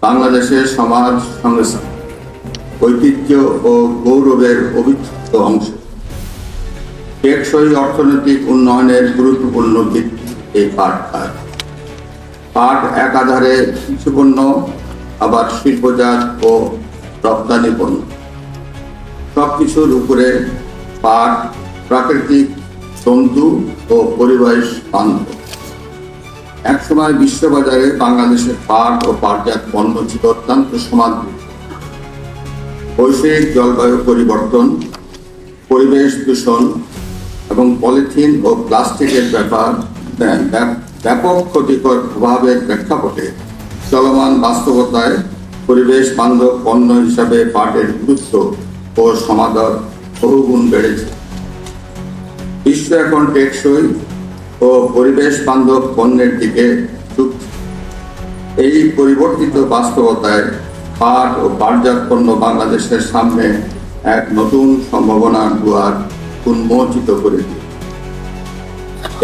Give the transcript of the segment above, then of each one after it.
বাংলাদেশের সমাজ সংস্কৃতি, ঐতিহ্য ও গৌরবের অবিচ্ছেদ্য অংশ। টেকসই অর্থনৈতিক উন্নয়নের গুরুত্বপূর্ণ ভিত্তি এই পাট খাত। পাট একাধারে কৃষিপণ্য, আবার শিল্পজাত ও রপ্তানি পণ্য। সবকিছুর উপরে পাট প্রাকৃতিক, তন্তু ও পরিবেশ বান্ধব। একসময় বিশ্ববাজারে বাংলাদেশের পাট ও পাটজাত পণ্য ছিল অত্যন্ত সমাদৃত। বৈশ্বিক জলবায়ু পরিবর্তন, পরিবেশ দূষণ এবং পলিথিন ও প্লাস্টিকের ব্যাপক ক্ষতিকর প্রভাবের প্রেক্ষাপটে চলমান বাস্তবতায় পরিবেশ বান্ধব পণ্য হিসাবে পাটের গুরুত্ব ও সমাদর বহুগুণ বেড়েছে। বিশ্ব এখন টেকসই ও পরিবেশ বান্ধব পণ্যের দিকে ঝুঁকছে। এই পরিবর্তিত বাস্তবতায় পাট ও পাটজাত পণ্য বাংলাদেশের সামনে এক নতুন সম্ভাবনার দুয়ার উন্মোচিত করে দিল।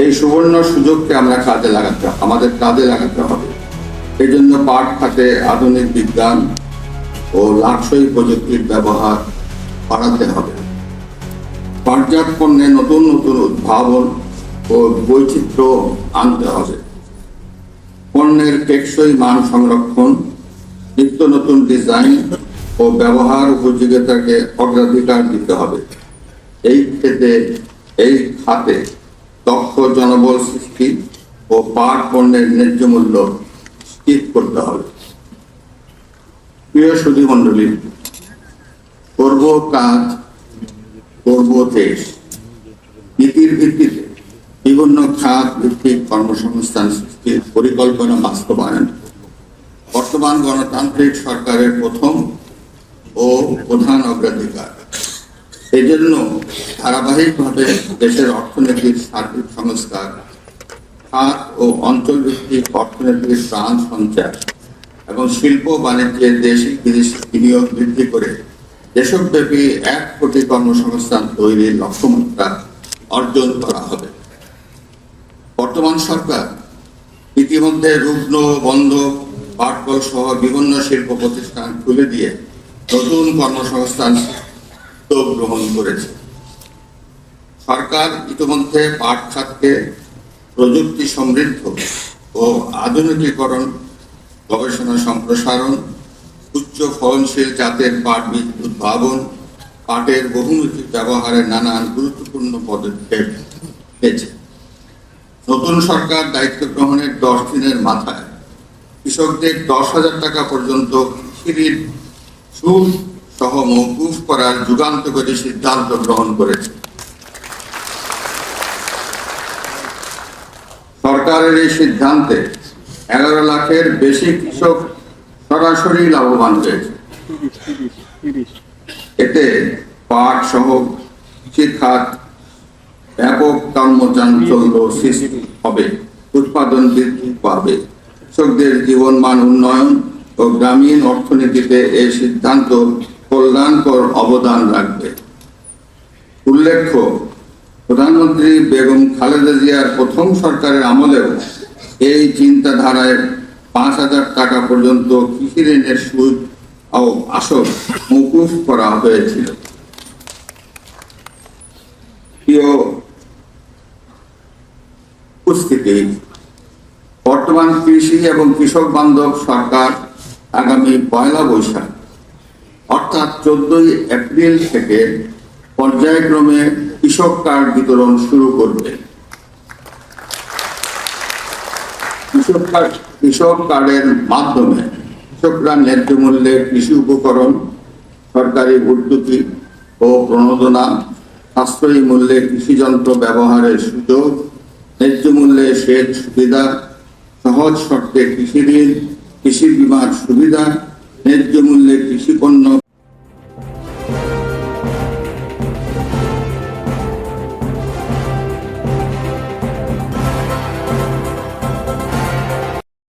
এই সুবর্ণ সুযোগকে আমাদের কাজে লাগাতে হবে। এই জন্য পাট খাতে আধুনিক বিজ্ঞান ও লাক্সই প্রযুক্তির ব্যবহার বাড়াতে হবে। পাটজাত পণ্যে নতুন নতুন উদ্ভাবন ও বৈচিত্র্য আনতে হবে। পণ্যের টেকসই মান সংরক্ষণ, নিত্য নতুন ডিজাইন ও ব্যবহার উপযোগিতাকে অগ্রাধিকার দিতে হবে। এই খাতে দক্ষ জনবল সৃষ্টি ও পাট পণ্যের ন্যায্য মূল্য নিশ্চিত করতে হবে। প্রিয় সুধী মণ্ডলী, করব কাজ, করব দেশ নীতির ভিত্তিতে বিভিন্ন খাত ভিত্তিক কর্মসংস্থান সৃষ্টির পরিকল্পনা বাস্তবায়ন বর্তমান গণতান্ত্রিক সরকারের প্রথম ও প্রধান অগ্রাধিকার। এই জন্য ধারাবাহিকভাবে দেশের অর্থনীতির সার্বিক সংস্কার, খাত ও অঞ্চল ভিত্তিক অর্থনীতির প্রাণ সঞ্চার এবং শিল্প বাণিজ্যের দেশি বিদেশি বিনিয়োগ বৃদ্ধি করে দেশব্যাপী 1 কোটি কর্মসংস্থান তৈরির লক্ষ্যমাত্রা অর্জন করা হবে। বর্তমান সরকার ইতিমধ্যে রুগ্ন, বন্ধ, পাটকল সহ বিভিন্ন শিল্প প্রতিষ্ঠান খুলে দিয়ে নতুন কর্মসংস্থান গ্রহণ করেছে। সরকার ইতিমধ্যে পাট খাতকে প্রযুক্তি সমৃদ্ধ ও আধুনিকীকরণ, গবেষণা সম্প্রসারণ, উচ্চ ফলনশীল জাতের পাট বীজ উদ্ভাবন, পাটের বহুমুখী ব্যবহারের নানান গুরুত্বপূর্ণ পদক্ষেপ নিয়েছে। নতুন সরকার দায়িত্ব গ্রহণের 10 দিনের মাথায় কৃষকদের 10,000 টাকা পর্যন্ত কৃষি ঋণ সুদ সহ মওকুফ করার যুগান্তকারী সিদ্ধান্ত গ্রহণ করেছে। সরকারের এই সিদ্ধান্তে 11 লাখের বেশি কৃষক সরাসরি লাভবান হয়েছে। এতে পাট সহ কৃষি খাত ব্যাপক কর্মচাঞ্চল্য সৃষ্টি হবে, উৎপাদন বৃদ্ধি পাবে, কৃষকদের জীবনমান উন্নয়ন ও গ্রামীণ অর্থনীতিতে এই সিদ্ধান্ত কল্যাণকর অবদান রাখবে। উল্লেখ্য, প্রধানমন্ত্রী বেগম খালেদা জিয়ার প্রথম সরকারের আমলেও এই চিন্তাধারায় 5,000 টাকা পর্যন্ত কৃষি ঋণের সুদ ও আসল মওকুফ করা হয়েছিল। উপস্থিতি, বর্তমান কৃষি এবং কৃষক বান্ধব সরকার আগামী 1 বৈশাখ অর্থাৎ 14 এপ্রিল থেকে পর্যায়ক্রমে কৃষক কার্ড বিতরণ শুরু করবে। কৃষক কার্ডের মাধ্যমে কৃষকরা ন্যায্য মূল্যে কৃষি উপকরণ, সরকারি ভর্তুকি ও প্রণোদনা, সাশ্রয়ী মূল্যে কৃষিযন্ত্র ব্যবহারের সুযোগ, ন্যায্য মূল্যে সেচ সুবিধা, সহজ শর্তে কৃষি ঋণ, কৃষি বীমার সুবিধা, ন্যায্য মূল্যে কৃষি